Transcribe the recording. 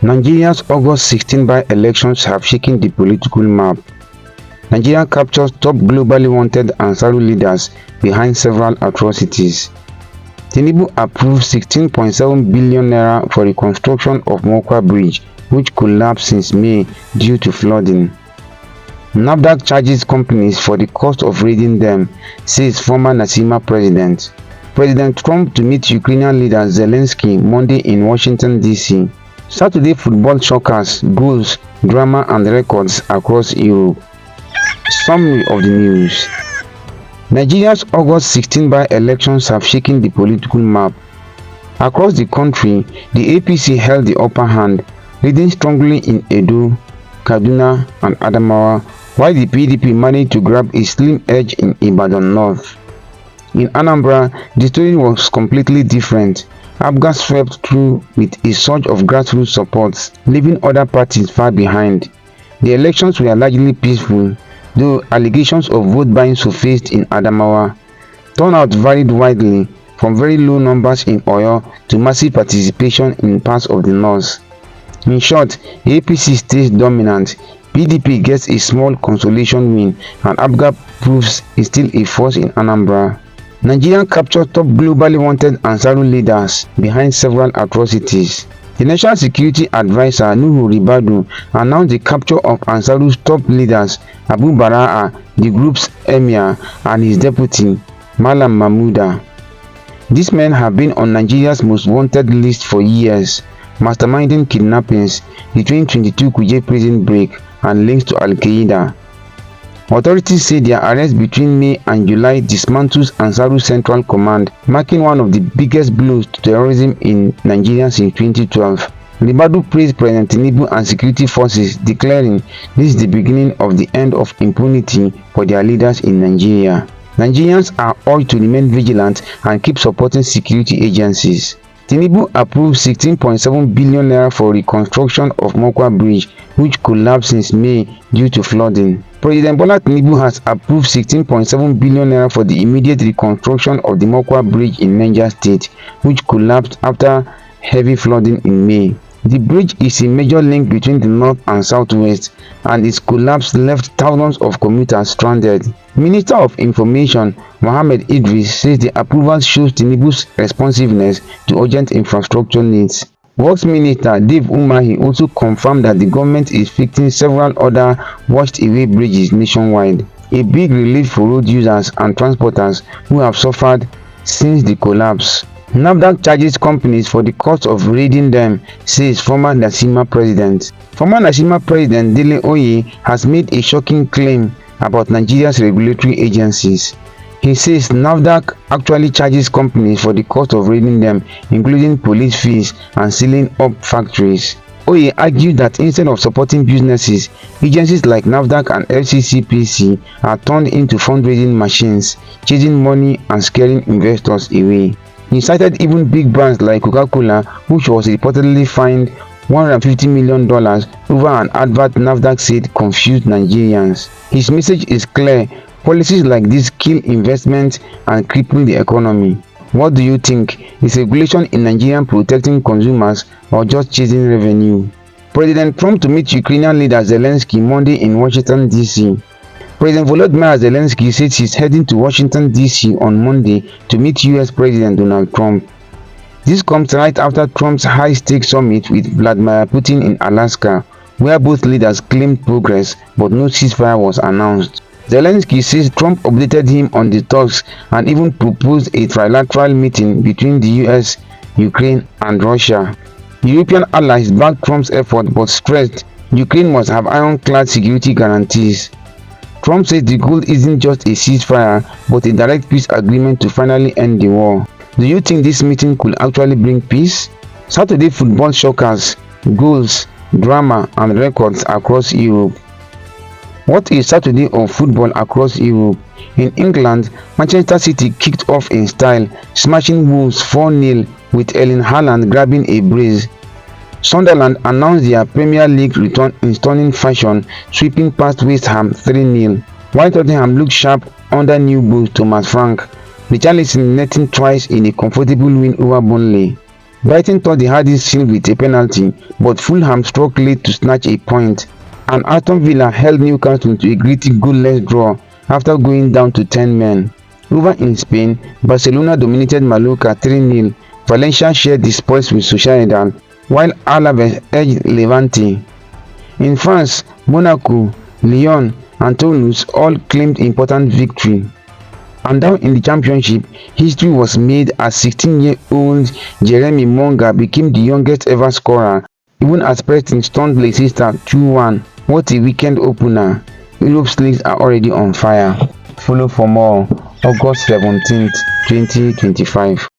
Nigeria's August 16 by-elections have shaken the political map. Nigeria captures top globally wanted Ansaru leaders behind several atrocities. Tinubu approved 16.7 billion naira for reconstruction of Mokwa Bridge, which collapsed since May due to flooding. NAVDAC charges companies for the cost of raiding them, says former NACCIMA president. President Trump to meet Ukrainian leader Zelenskyy Monday in Washington, D.C. Saturday football shockers, goals, drama and records across Europe. Summary of the news. Nigeria's August 16 by-elections have shaken the political map. Across the country, the APC held the upper hand, leading strongly in Edo, Kaduna and Adamawa, while the PDP managed to grab a slim edge in Ibadan North. In Anambra, the story was completely different. APGA swept through with a surge of grassroots support, leaving other parties far behind. The elections were largely peaceful, though allegations of vote buying surfaced in Adamawa. Turnout varied widely, from very low numbers in Oyo to massive participation in parts of the north. In short, APC stays dominant, PDP gets a small consolation win, and APGA proves it's still a force in Anambra. Nigeria captured top globally wanted Ansaru leaders behind several atrocities. The National Security Advisor Nuhu Ribadu announced the capture of Ansaru's top leaders Abu Bara'a, the group's emir, and his deputy, Malam Mahmuda. These men have been on Nigeria's most wanted list for years, masterminding kidnappings, the 2022 Kuje prison break, and links to Al-Qaeda. Authorities say their arrest between May and July dismantles Ansaru Central Command, marking one of the biggest blows to terrorism in Nigeria since 2012. Ribadu praised President Tinubu and security forces, declaring this is the beginning of the end of impunity for their leaders in Nigeria. Nigerians are urged to remain vigilant and keep supporting security agencies. Tinubu approved 16.7 billion naira for reconstruction of Mokwa Bridge, which collapsed since May due to flooding. President Bola Tinubu has approved 16.7 billion naira for the immediate reconstruction of the Mokwa Bridge in Niger State, which collapsed after heavy flooding in May. The bridge is a major link between the north and southwest, and its collapse left thousands of commuters stranded. Minister of Information Mohammed Idris says the approval shows Tinubu's responsiveness to urgent infrastructure needs. Works Minister Dave Umahi also confirmed that the government is fixing several other washed-away bridges nationwide, a big relief for road users and transporters who have suffered since the collapse. NAVDAC charges companies for the cost of raiding them, says former NACCIMA president. Former NACCIMA president Dele Oye has made a shocking claim about Nigeria's regulatory agencies. He says NAVDAC actually charges companies for the cost of raiding them, including police fees and sealing up factories. Oye argued that instead of supporting businesses, agencies like NAVDAC and FCCPC are turned into fundraising machines, chasing money and scaring investors away. He cited even big brands like Coca-Cola, which was reportedly fined $150 million over an advert NAVDAC said confused Nigerians. His message is clear: policies like this kill investment and cripple the economy. What do you think? Is regulation in Nigeria protecting consumers or just chasing revenue? President Trump to meet Ukrainian leader Zelenskyy Monday in Washington, D.C. President Volodymyr Zelenskyy says he's heading to Washington, D.C. on Monday to meet U.S. President Donald Trump. This comes right after Trump's high-stakes summit with Vladimir Putin in Alaska, where both leaders claimed progress but no ceasefire was announced. Zelenskyy says Trump updated him on the talks and even proposed a trilateral meeting between the US, Ukraine and Russia. European allies backed Trump's effort but stressed Ukraine must have ironclad security guarantees. Trump says the goal isn't just a ceasefire but a direct peace agreement to finally end the war. Do you think this meeting could actually bring peace? Saturday football shockers, goals, drama and records across Europe. What is Saturday of football across Europe? In England, Manchester City kicked off in style, smashing Wolves 4-0 with Haaland grabbing a brace. Sunderland announced their Premier League return in stunning fashion, sweeping past West Ham 3-0, while Tottenham looked sharp under new boss Thomas Frank, Richarlison netting twice in a comfortable win over Burnley. Brighton thought they had this sealed with a penalty, but Fulham struck late to snatch a point, and Aston Villa held Newcastle to a gritty goalless draw after going down to 10 men. Over in Spain, Barcelona dominated Mallorca 3-0. Valencia shared the spoils with Sociedad, while Alaves edged Levante. In France, Monaco, Lyon, and Toulouse all claimed important victory. And down in the championship, history was made as 16-year-old Jeremy Monga became the youngest ever scorer, even as Preston stunned Leicester 2-1. What a weekend opener! Europe's leagues are already on fire. Follow for more. August 17th, 2025.